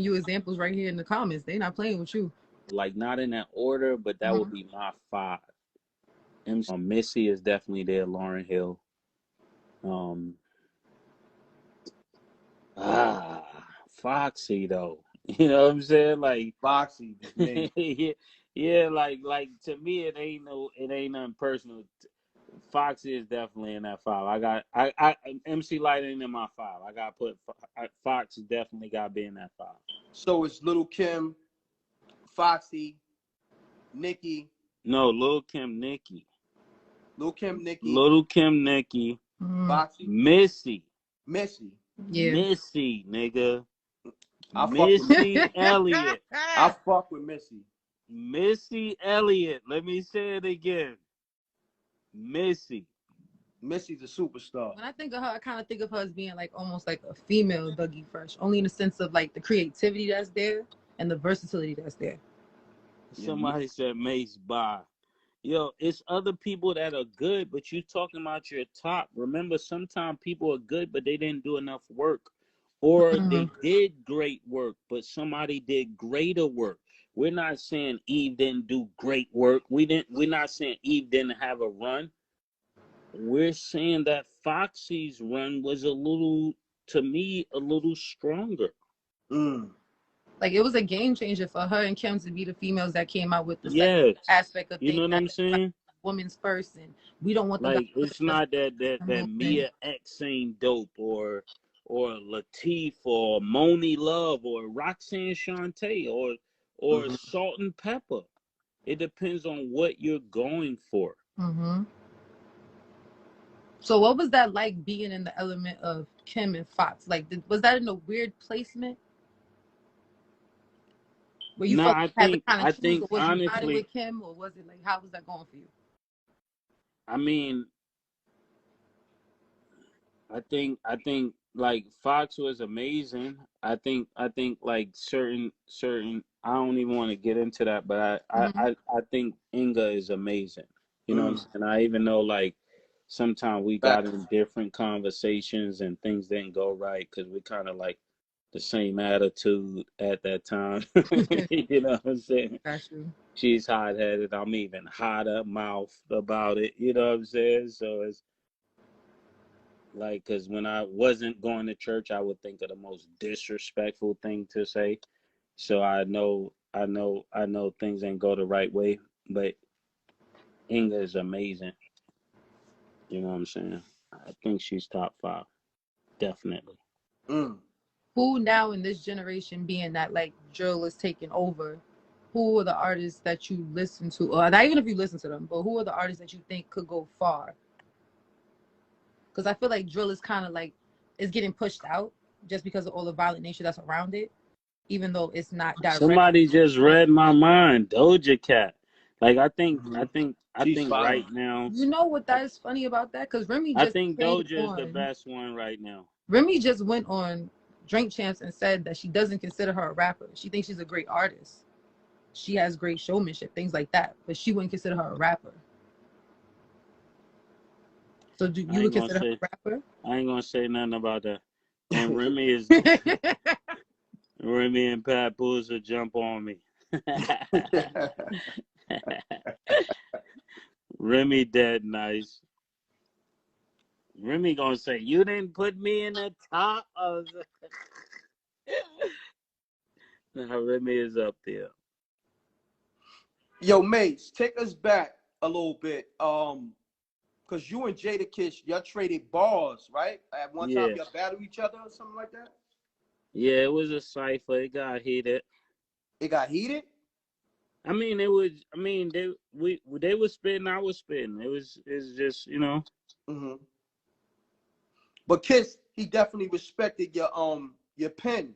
you examples right here in the comments. They not playing with you. Like, not in that order, but that would be my 5. Missy is definitely there. Lauryn Hill. Foxy though. You know what I'm saying? Like Foxy. yeah, like to me it ain't nothing personal. Foxy is definitely in that 5. I MC Light ain't in my 5. I gotta put Fox definitely gotta be in that 5. So it's Little Kim, Foxy, Nicki. No, Lil Kim, Nicki. Little Kim, Nicki. Little Kim, Nicki. Foxy. Missy. Yeah. Missy, nigga. Missy Elliott. I fuck with Missy. Missy Elliott. Let me say it again. Missy. Missy's a superstar. When I think of her, I kind of think of her as being like almost like a female Dougie Fresh, only in the sense of like the creativity that's there and the versatility that's there. Somebody said Mase bye. Yo, it's other people that are good, but you talking about your top. Remember, sometimes people are good, but they didn't do enough work. Or they did great work, but somebody did greater work. We're not saying Eve didn't do great work. We're not saying Eve didn't have a run. We're saying that Foxy's run was to me, a little stronger. Like, it was a game changer for her and Kim to be the females that came out with the second aspect of things. You know what I'm saying? Like, women's first, and we don't want like it's not that Mia X ain't dope or Latifah or Moni Love or Roxanne Shante or Salt and Pepper. It depends on what you're going for. So what was that like being in the element of Kim and Fox? Like, was that in a weird placement? Where you felt I think was honestly, you with Kim, or was it like, how was that going for you? I mean, I think like Fox was amazing. I think like certain I don't even want to get into that, but I think Inga is amazing. You know what I'm saying? I even know like sometimes we got in different conversations and things didn't go right because we kind of like the same attitude at that time. You know what I'm saying? That's true. She's hot-headed. I'm even hotter mouthed about it. You know what I'm saying? So it's like, because when I wasn't going to church, I would think of the most disrespectful thing to say. So I know things ain't go the right way. But Inga is amazing. You know what I'm saying? I think she's top 5. Definitely. Who now in this generation, being that like Juelz is taking over, who are the artists that you listen to, or not even if you listen to them, but who are the artists that you think could go far? Because I feel like Juelz is kind of like, is getting pushed out just because of all the violent nature that's around it, even though it's not direct. Somebody just read my mind. Doja Cat. Like, I think right now. You know what that is funny about that? Because Remy just, I think Doja is the best one right now. Remy just went on Drink Champs and said that she doesn't consider her a rapper. She thinks she's a great artist. She has great showmanship, things like that, but she wouldn't consider her a rapper. So do you consider her a rapper? I ain't gonna say nothing about that. And Remy is Remy and Papoose will jump on me. Remy dead nice. Remy gonna say, you didn't put me in the top of the... Now Remy is up there. Yo, Mase, take us back a little bit. Because you and Jadakiss, y'all traded bars, right? At one time, y'all battled each other or something like that? Yeah, it was a cipher. It got heated. It got heated? I mean, they were spitting, I was spitting. It's just, you know. But Kiss, he definitely respected your pen.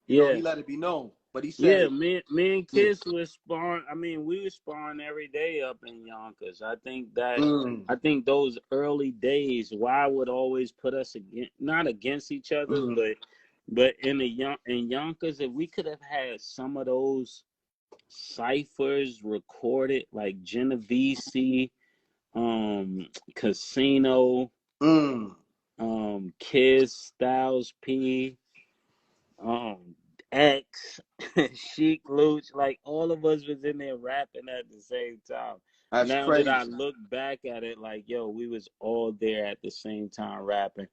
You know, he let it be known. But he said, me and Kiss was sparring. I mean, we were sparring every day up in Yonkers. I think I think those early days, why would always put us not against each other, but in Yonkers, if we could have had some of those ciphers recorded, like Genovese, Casino, Kiss, Styles P, X, Sheik Luch, like all of us was in there rapping at the same time. That's Now that crazy. I look back at it, like, yo, we was all there at the same time rapping.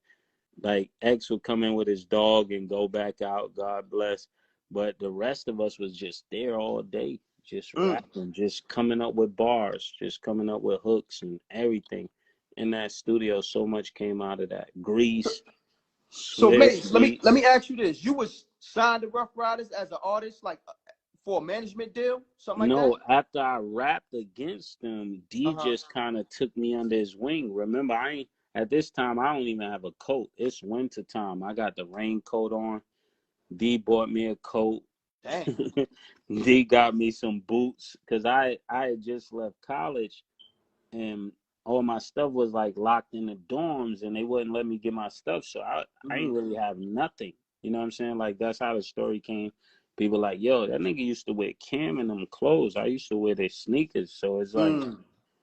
Like X would come in with his dog and go back out, God bless. But the rest of us was just there all day, just rapping, just coming up with bars, just coming up with hooks and everything. In that studio, so much came out of that. Grease, So Swiss Mase, let me beats. ask you this: you was signed to Rough Riders as an artist, like for a management deal, something like that? No, after I rapped against them, D Uh-huh. just kind of took me under his wing. Remember, I ain't at this time. I don't even have a coat. It's winter time. I got the raincoat on. D bought me a coat. Damn. D got me some boots because I had just left college and all my stuff was like locked in the dorms and they wouldn't let me get my stuff. So I ain't really have nothing. You know what I'm saying? Like that's how the story came. People like, yo, that nigga used to wear Cam and them clothes. I used to wear their sneakers. So it's like,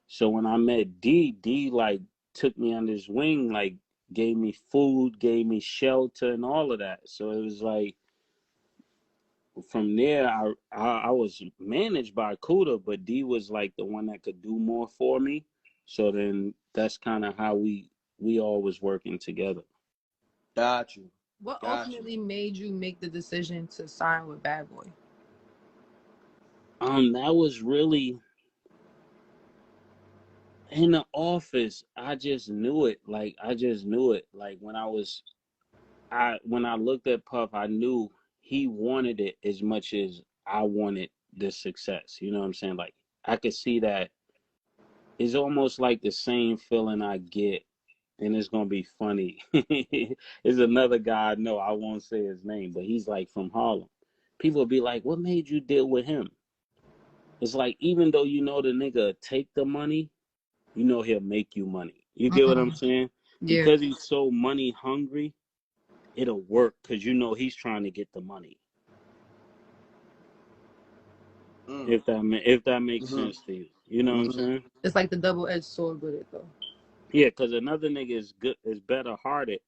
so when I met D like took me under his wing, like gave me food, gave me shelter and all of that. So it was like, from there, I was managed by Kuda, but D was like the one that could do more for me. So then that's kind of how we all was working together. Got you. What Got you. ultimately made you make the decision to sign with Bad Boy? That was really in the office. I just knew it. Like I just knew it. Like when I looked at Puff, I knew he wanted it as much as I wanted the success. You know what I'm saying? Like I could see that. It's almost like the same feeling I get, and it's gonna be funny. There's another guy I know, I won't say his name, but he's like from Harlem. People will be like, "What made you deal with him?" It's like even though you know the nigga take the money, you know he'll make you money. You get what I'm saying? Yeah. Because he's so money hungry, it'll work because you know he's trying to get the money. If that makes sense to you, you know what I'm saying? It's like the double-edged sword with it, though. Yeah, because another nigga is better hearted,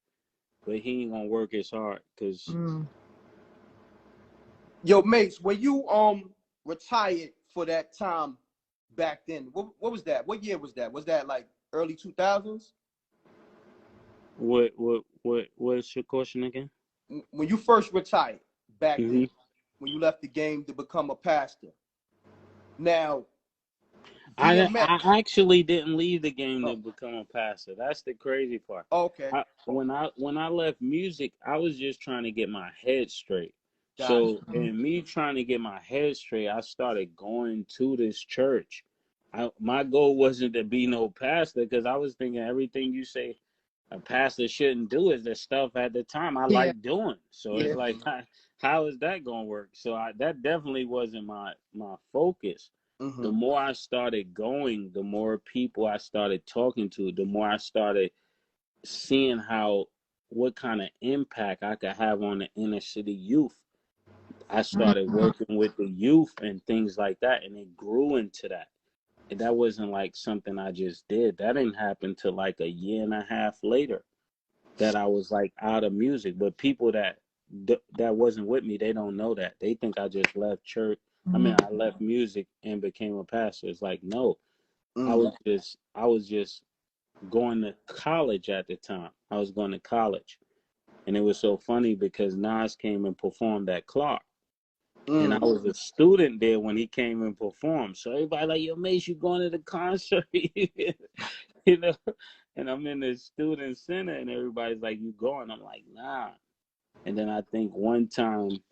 but he ain't gonna work as hard. Cause Yo, Mase, when you retired for that time back then, what was that? What year was that? Was that like early 2000s? what's your question again? When you first retired back Mm-hmm. then, when you left the game to become a pastor. Now, DMX. I actually didn't leave the game to Oh, become a pastor. That's the crazy part. okay. When I left music, I was just trying to get my head straight. Gotcha. So in me trying to get my head straight, I started going to this church. My goal wasn't to be no pastor because I was thinking everything you say a pastor shouldn't do is the stuff at the time I Yeah. like doing. So it's like, how is that gonna work? So that definitely wasn't my focus. The more I started going, the more people I started talking to, the more I started seeing what kind of impact I could have on the inner city youth. I started working with the youth and things like that, and it grew into that. And that wasn't like something I just did. That didn't happen till like a year and a half later that I was like out of music. But people that wasn't with me, they don't know that. They think I just left church. I mean, I left music and became a pastor. It's like, no, I was just going to college at the time. I was going to college. And it was so funny because Nas came and performed at Clark. And I was a student there when he came and performed. So everybody like, yo, Mase, you going to the concert? You know? And I'm in the student center and everybody's like, you going? I'm like, nah. And then I think one time,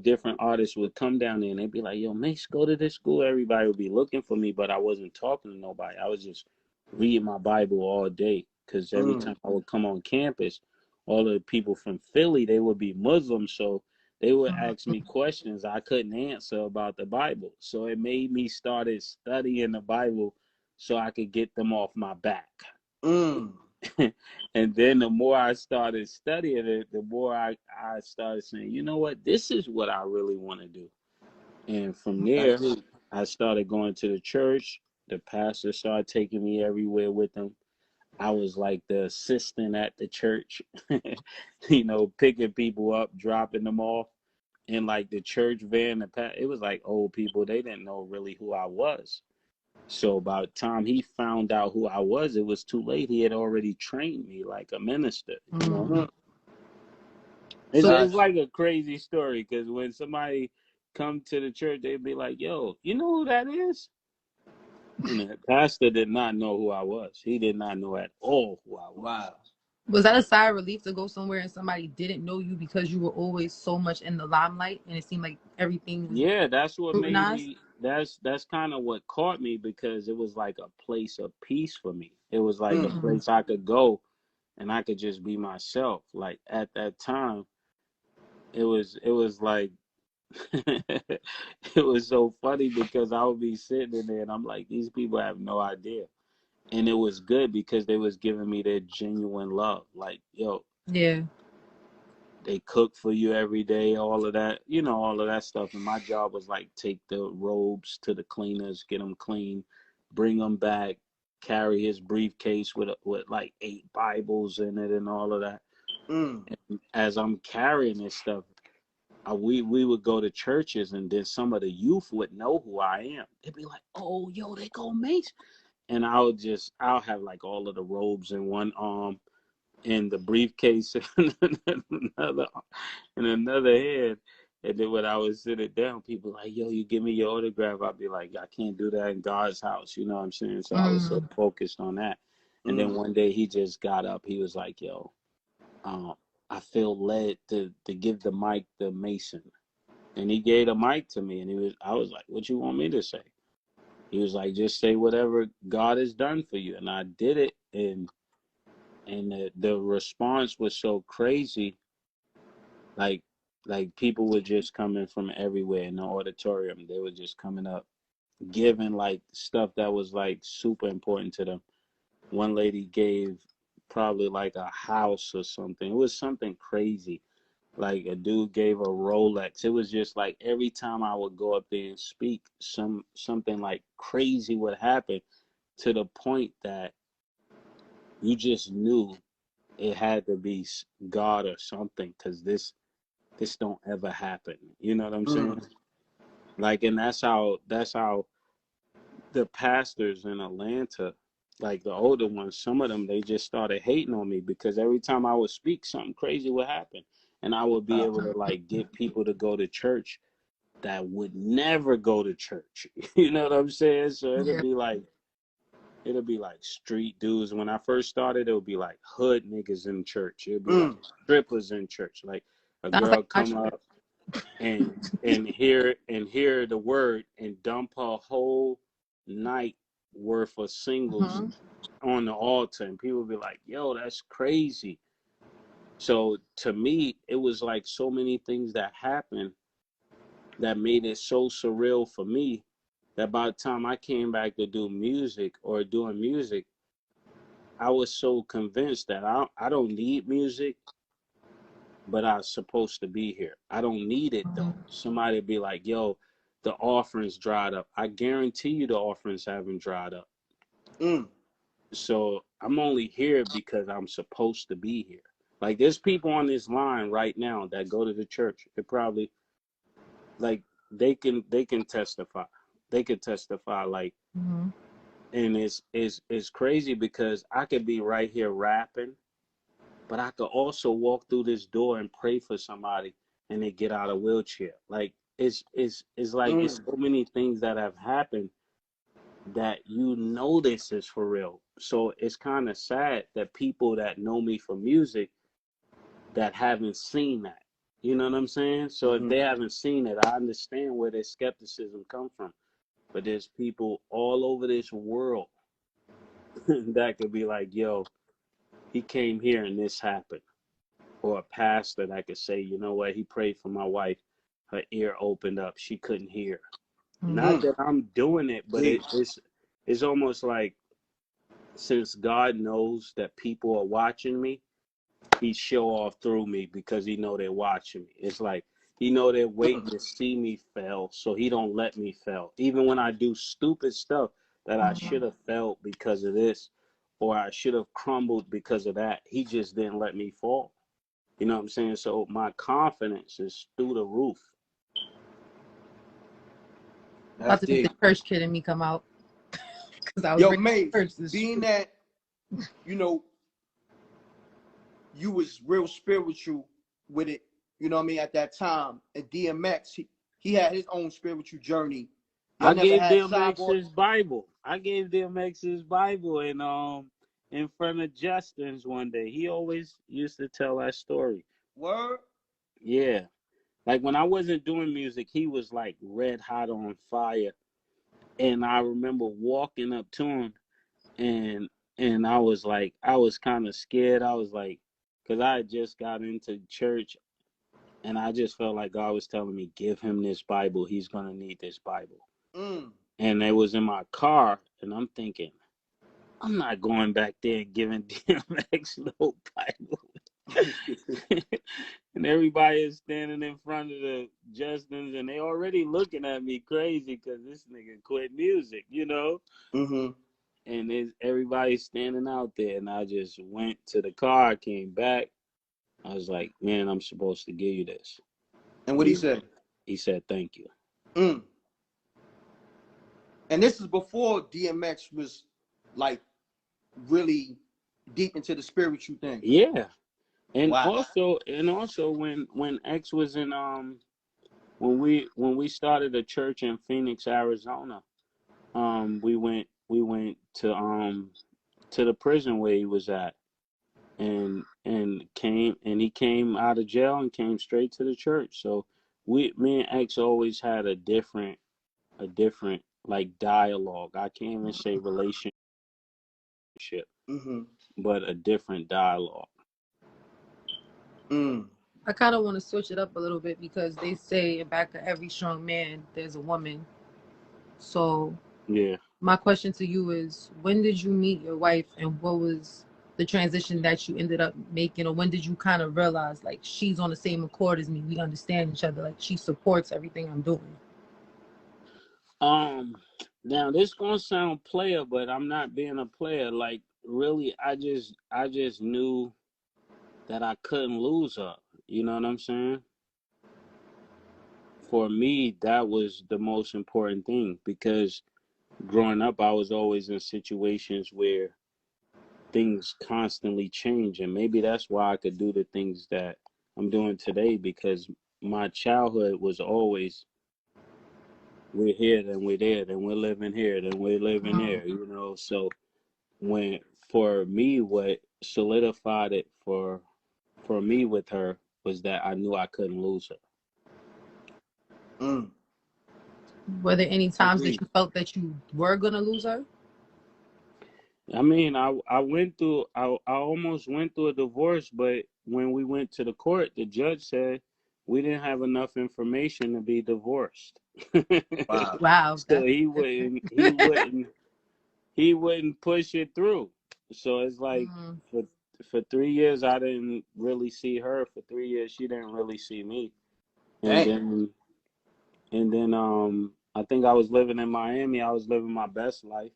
different artists would come down there and they'd be like, yo, Mase, go to this school. Everybody would be looking for me, but I wasn't talking to nobody. I was just reading my Bible all day because every time I would come on campus, all the people from Philly, they would be Muslims. So they would ask me questions I couldn't answer about the Bible. So it made me started studying the Bible so I could get them off my back. And then the more I started studying it, the more I started saying, you know what, this is what I really want to do. And from there, I started going to the church. The pastor started taking me everywhere with him. I was like the assistant at the church, picking people up, dropping them off. in like the church van. It was like old people. They didn't know really who I was. So by the time he found out who I was, it was too late. He had already trained me like a minister. You know, it's like a crazy story because when somebody come to the church, they'd be like, "Yo, you know who that is?" And the pastor did not know who I was. He did not know at all who I was. Wow. Was that a sigh of relief to go somewhere and somebody didn't know you because you were always so much in the limelight and it seemed like everything was That's what scrutinized? made me. That's kind of what caught me because it was like a place of peace for me. It was like a place I could go and I could just be myself. Like at that time, it was like it was so funny because I would be sitting in there and I'm like, these people have no idea. And it was good because they was giving me their genuine love. Like, yo, Yeah. they cook for you every day, all of that, all of that stuff. And my job was like, take the robes to the cleaners, get them clean, bring them back, carry his briefcase with like 8 Bibles in it and all of that. And as I'm carrying this stuff, we would go to churches and then some of the youth would know who I am. They'd be like, oh, yo, they go Mase. And I'll have like all of the robes in one arm and the briefcase in another hand. And then when I would sit it down, people like, yo, you give me your autograph. I'd be like, I can't do that in God's house. You know what I'm saying? So I was so focused on that. And then one day he just got up. He was like, yo, I feel led to give the mic to Mason. And he gave the mic to me. And I was like, what you want me to say? He was like, just say whatever God has done for you. And I did it. And the response was so crazy. Like people were just coming from everywhere in the auditorium. They were just coming up, giving like stuff that was like super important to them. One lady gave probably like a house or something. It was something crazy. Like a dude gave a Rolex. It was just like every time I would go up there and speak, something like crazy would happen to the point that you just knew it had to be God or something because this don't ever happen. You know what I'm saying? Like, and that's how the pastors in Atlanta, like the older ones, some of them, they just started hating on me because every time I would speak, something crazy would happen. And I would be able to like get people to go to church that would never go to church. You know what I'm saying? So it'll be like street dudes. When I first started, it would be like hood niggas in church. It would be like strippers in church. Like a girl come up and hear the word and dump her whole night worth of singles on the altar, and people would be like, yo, that's crazy. So to me, it was like so many things that happened that made it so surreal for me that by the time I came back to do music or doing music, I was so convinced that I don't need music, but I was supposed to be here. I don't need it though. Somebody be like, yo, the offerings dried up. I guarantee you the offerings haven't dried up. So I'm only here because I'm supposed to be here. Like there's people on this line right now that go to the church. They probably like they can testify. They could testify like and it's crazy because I could be right here rapping, but I could also walk through this door and pray for somebody and they get out of wheelchair. Like it's like it's so many things that have happened that this is for real. So it's kind of sad that people that know me for music that haven't seen that. You know what I'm saying? So if they haven't seen it, I understand where their skepticism come from. But there's people all over this world that could be like, yo, he came here and this happened. Or a pastor that could say, you know what, he prayed for my wife. Her ear opened up. She couldn't hear. Not that I'm doing it, but it's almost like since God knows that people are watching me, he show off through me because he know they're watching me. It's like he know they're waiting to see me fail, so he don't let me fail. Even when I do stupid stuff that I should have failed because of this, or I should have crumbled because of that, he just didn't let me fall. You know what I'm saying? So my confidence is through the roof. About That's to make the deep. church kid in me come out. Because I was Yo, raised in Mase, church. This being true. that, you know, you was real spiritual with it, you know what I mean, at that time. And DMX, he had his own spiritual journey. Y'all I never gave had DMX sidebar. his Bible. I gave DMX his Bible and in front of Justin's one day. He always used to tell that story. Word? Yeah. Like when I wasn't doing music, he was like red hot on fire. And I remember walking up to him and I was like, I was kind of scared. I was like, because I had just got into church and I just felt like God was telling me, give him this Bible. He's going to need this Bible. Mm. And it was in my car and I'm thinking, I'm not going back there and giving DMX no Bible. And everybody is standing in front of the Justins and they already looking at me crazy because this nigga quit music, you know? Mm-hmm. And everybody's standing out there. And I just went to the car, came back. I was like, man, I'm supposed to give you this. And what he said? He said, thank you. Mm. And this is before DMX was like really deep into the spiritual thing. Yeah. And Wow. also when X was in when we started a church in Phoenix, Arizona, we went to the prison where he was at and he came out of jail and came straight to the church. So me and X always had a different like dialogue. I can't even say relationship, Mm-hmm. but a different dialogue. Mm. I kind of want to switch it up a little bit because they say in back of every strong man, there's a woman. So Yeah. my question to you is, when did you meet your wife and what was the transition that you ended up making? Or when did you kind of realize like she's on the same accord as me? We understand each other. Like she supports everything I'm doing. Now this gonna sound player, but I'm not being a player. Like really, I just knew that I couldn't lose her. You know what I'm saying? For me, that was the most important thing because growing up, I was always in situations where things constantly change, and maybe that's why I could do the things that I'm doing today because my childhood was always we're here, then we're there, then we're living here, then we're living there, you know. So when for me, what solidified it for me with her was that I knew I couldn't lose her. Mm. Were there any times that Agreed. you felt that you were gonna lose her? I mean, I went through I almost went through a divorce, but when we went to the court, the judge said we didn't have enough information to be divorced. Wow. Wow, So that's different. he wouldn't push it through. So it's like for 3 years I didn't really see her. For 3 years she didn't really see me. And Dang. then I think I was living in Miami. I was living my best life.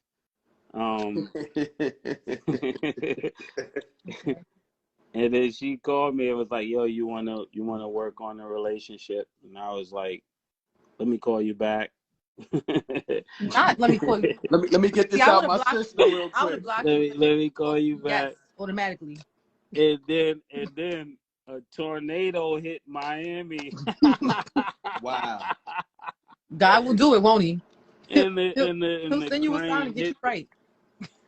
And then she called me and was like, "Yo, you wanna work on the relationship?" And I was like, "Let me call you back." Not let me call you. let me get this See, I out would my have blocked system you. real I would quick. have blocked you. Let me call you Yes, back. automatically. And then a tornado hit Miami. Wow. God will do it, won't he? and He'll the send you a sign crane and get you hit right.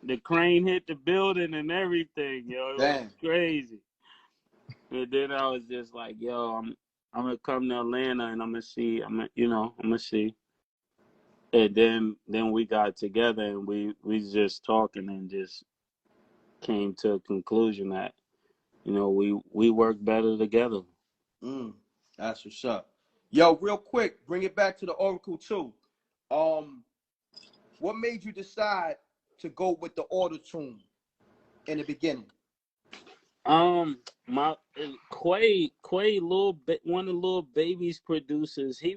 the crane hit the building and everything, yo. It was Damn. crazy. And then I was just like, yo, I'm gonna come to Atlanta and I'm gonna see. I'm gonna see. And then we got together and we just talking and just came to a conclusion that we work better together. Mm. That's what's up. Yo, real quick, bring it back to the Oracle too. What made you decide to go with the auto tune in the beginning? My Quay, little bit, one of the little baby's producers. He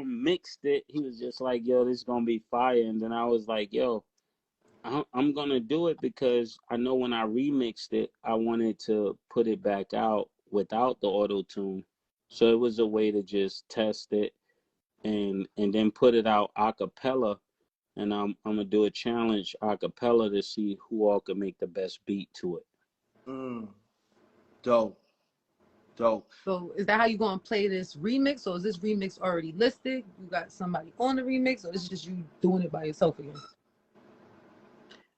mixed it. He was just like, yo, this is gonna be fire. And then I was like, yo, I'm gonna do it because I know when I remixed it, I wanted to put it back out without the auto tune. So it was a way to just test it and then put it out a cappella. And I'm gonna do a challenge a cappella to see who all can make the best beat to it. Dope. So is that how you gonna play this remix, or is this remix already listed? You got somebody on the remix, or is it just you doing it by yourself again?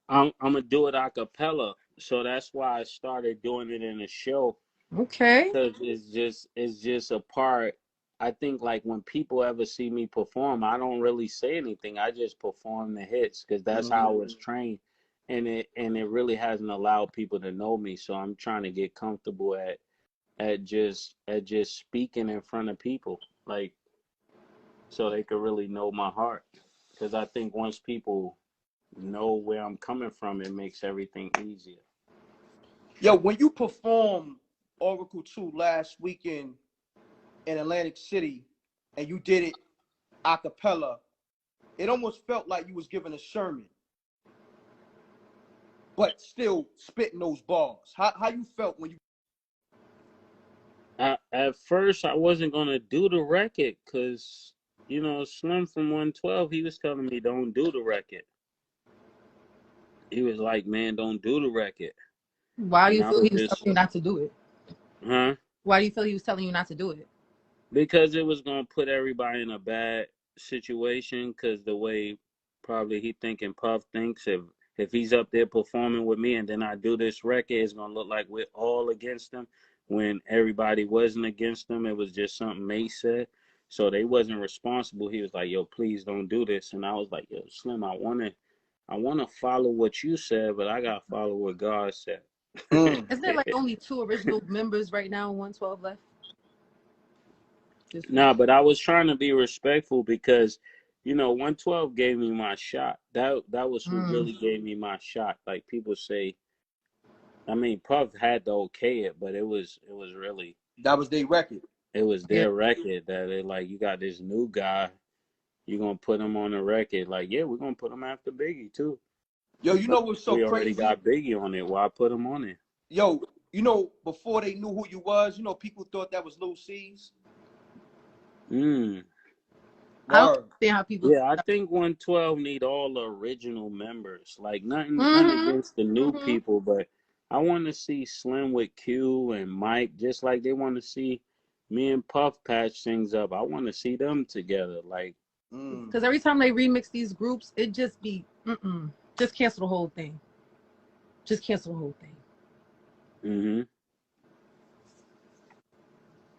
I'm gonna do it a cappella, so that's why I started doing it in the show. Okay. Because it's just a part. I think like when people ever see me perform, I don't really say anything. I just perform the hits because that's how I was trained, and it really hasn't allowed people to know me. So I'm trying to get comfortable at just speaking in front of people, like so they could really know my heart. Because I think once people know where I'm coming from, it makes everything easier. Yo, when you performed Oracle 2 last weekend in Atlantic City and you did it a cappella, it almost felt like you was giving a sermon, but still spitting those bars. How you felt when you... At first, I wasn't gonna do the record because Slim from 112, he was telling me don't do the record. He was like, "Man, don't do the record." Why do And you I feel was he was telling just, you not to do it? huh? Why do you feel he was telling you not to do it? Because it was gonna put everybody in a bad situation. Because the way probably he thinking Puff thinks, if he's up there performing with me and then I do this record, it's gonna look like we're all against him when everybody wasn't against him. It was just something Mase said. So they wasn't responsible. He was like, "Yo, please don't do this." And I was like, "Yo, Slim, I wanna follow what you said, but I gotta follow what God said." Isn't there like only 2 original members right now in 112 left? Nah, but I was trying to be respectful because, 112 gave me my shot. That was who really gave me my shot. Like people say, I mean, Puff had to okay it, but it was really, That was their record. it was their record that they like, you got this new guy, you're gonna put him on the record. Like, yeah, we're gonna put him after Biggie too. Yo, you know what's so We crazy? already got Biggie on it. Why put him on it? Yo, before they knew who you was, people thought that was Lil C's. I don't understand how people. Yeah, I think 112 need all the original members. Like nothing against the new people, but I want to see Slim with Q and Mike, just like they want to see me and Puff patch things up. I want to see them together. Like, because every time they remix these groups, it just be just cancel the whole thing. Just cancel the whole thing.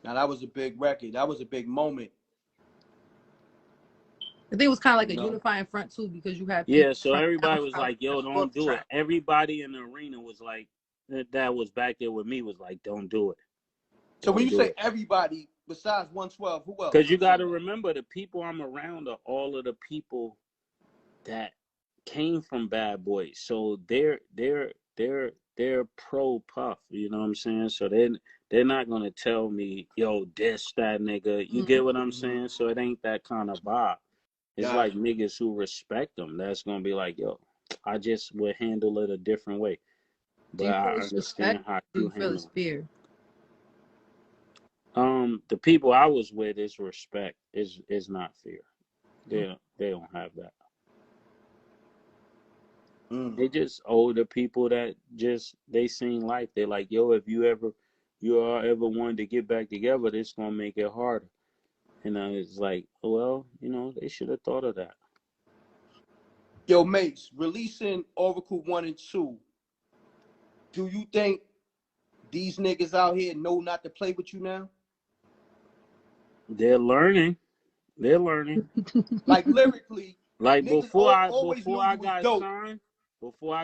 Now that was a big record. That was a big moment. I think it was kind of like a unifying front too, because you had so everybody was like, "Yo, don't do it." Everybody in the arena was like, that was back there with me was like, "Don't do it." So when you say everybody besides 112, who else? Because you got to remember, the people I'm around are all of the people that came from Bad Boys, so they're pro Puff. You know what I'm saying? So they're not gonna tell me, "Yo, diss that nigga." You get what I'm saying? So it ain't that kind of vibe. It's like niggas who respect them. That's gonna be like, "Yo, I just would handle it a different way." But I understand how you handle it. Fear? The people I was with is respect. Is not fear. They don't have that. They just older people that just they seen life. They're like, "Yo, if you are ever wanted to get back together, this gonna make it harder." And it's like, well, they should have thought of that. Yo, Mase, releasing Oracle 1 and 2. Do you think these niggas out here know not to play with you now? They're learning. Like lyrically, like before I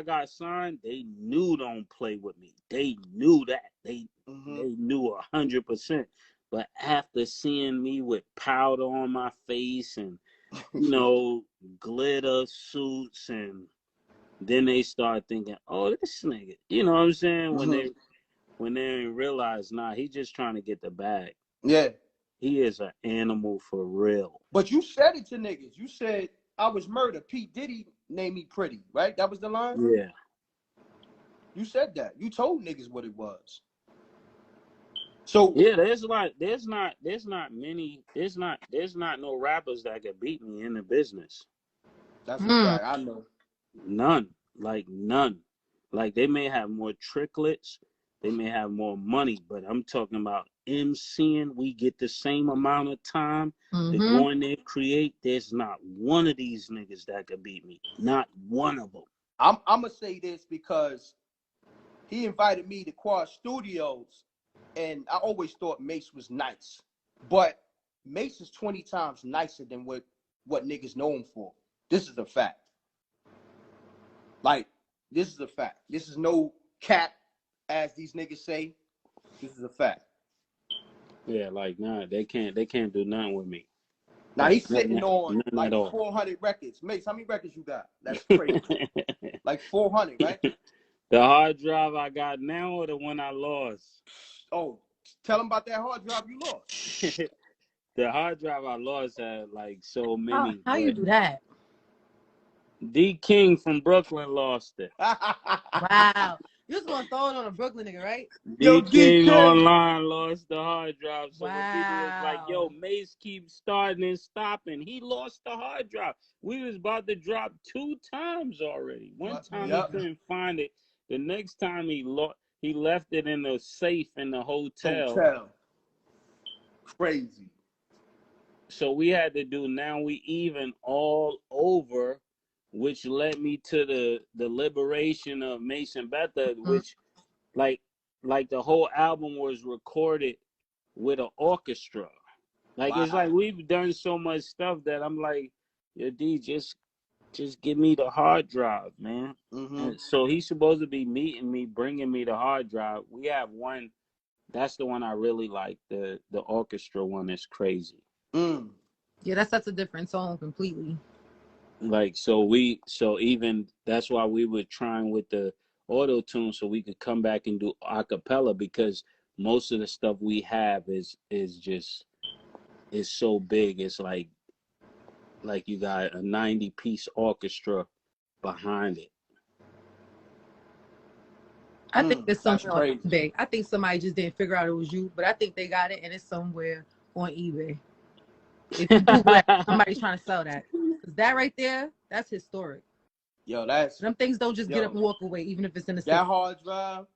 got signed, they knew don't play with me. They knew that. They knew 100%. But after seeing me with powder on my face and glitter suits, and then they start thinking, "Oh, this nigga," you know what I'm saying? When they realize, nah, he just trying to get the bag. Yeah. He is an animal for real. But you said it to niggas. You said, "I was murdered. P. Diddy named me pretty," right? That was the line? Yeah. You said that. You told niggas what it was. So Yeah, there's not no rappers that could beat me in the business. that's a fact. I know. None. Like none. Like they may have more tricklets, they may have more money, but I'm talking about MCing. We get the same amount of time to go in there create. There's not one of these niggas that could beat me. Not one of them. I'm gonna say this because he invited me to Quad Studios, and I always thought Mase was nice, but Mase is 20 times nicer than what niggas know him for. This is a fact. Like, this is a fact. This is no cap, as these niggas say. This is a fact. Yeah, like nah, they can't do nothing with me. Now Like, he's sitting on none like at all. 400 records. Mase, how many records you got? That's crazy. Like 400, right? The hard drive I got now or the one I lost? Oh, tell him about that hard drive you lost. The hard drive I lost had like so many. How you do that? D King from Brooklyn lost it. Wow. You just gonna throw it on a Brooklyn nigga, right? Yo, D King DK. online lost the hard drive. So when people was like, Wow. yo, Mase keeps starting and stopping, he lost the hard drive. We was about to drop 2 times already. One time he couldn't find it. The next time he left it in the safe in the hotel. Crazy. So we had to do Now We Even all over, which led me to the liberation of Mase and Betha, which like the whole album was recorded with an orchestra. Like It's like we've done so much stuff that I'm like, yo, D, just give me the hard drive, man. And so he's supposed to be meeting me, bringing me the hard drive. We have one. That's the one I really like. The orchestra one is crazy. Yeah, that's a different song completely. Like so even that's why we were trying with the auto tune so we could come back and do a cappella, because most of the stuff we have is so big. It's like you got a 90-piece orchestra behind it. I think it's something on eBay. I think somebody just didn't figure out it was you, but I think they got it and it's somewhere on eBay. If you Google that, somebody's trying to sell that. Because that right there, that's historic. Yo, them things don't just get up and walk away, even if it's in the that hard drive,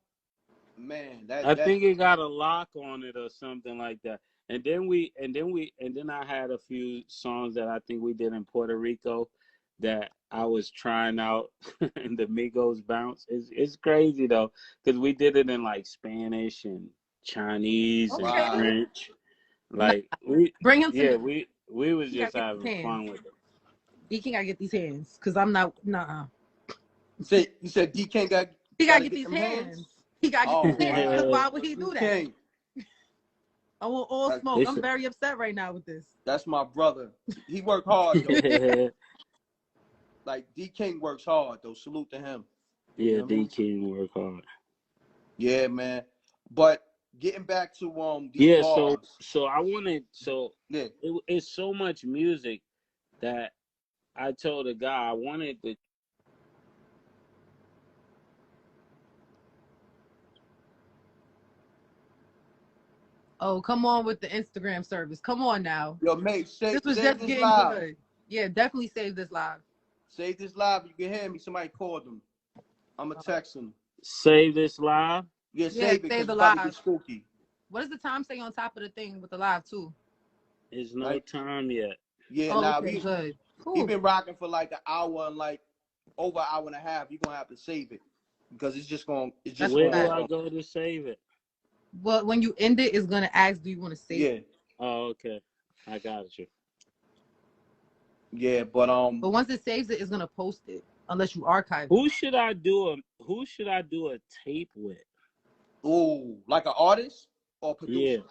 man. I think it got a lock on it or something like that. And then I had a few songs that I think we did in Puerto Rico that I was trying out in the Migos bounce. It's crazy though, because we did it in like Spanish and Chinese and French. Like bring him to me. We was just having fun with it. D King gotta get these hands, because I'm not You said D King gotta get these hands. He gotta get these hands. Why would he do that? I want all smoke. I'm very upset right now with this. That's my brother. He worked hard though. Like D King works hard though. Salute to him. Yeah, you know D King work hard. Yeah, man. But getting back to bars. So I wanted it's so much music that I told the guy I wanted to. Oh, come on with the Instagram service. Come on now. Yo, mate, this was just getting good. Yeah, definitely save this live. Save this live. You can hear me. Somebody called them. I'm going to text them. Save this live? Yeah, save it. Save the live. Spooky. What does the time say on top of the thing with the live, too? There's no time yet. Yeah, good. Cool. We've been rocking for like an hour and like over an hour and a half. You're going to have to save it because it's just going to. Where do I go to save it? Well, when you end it, it's going to ask, do you want to save it? Oh, okay. I got you. Yeah, but once it saves it, it's going to post it unless you archive it. Who should I do a tape with? Ooh, like an artist or producer?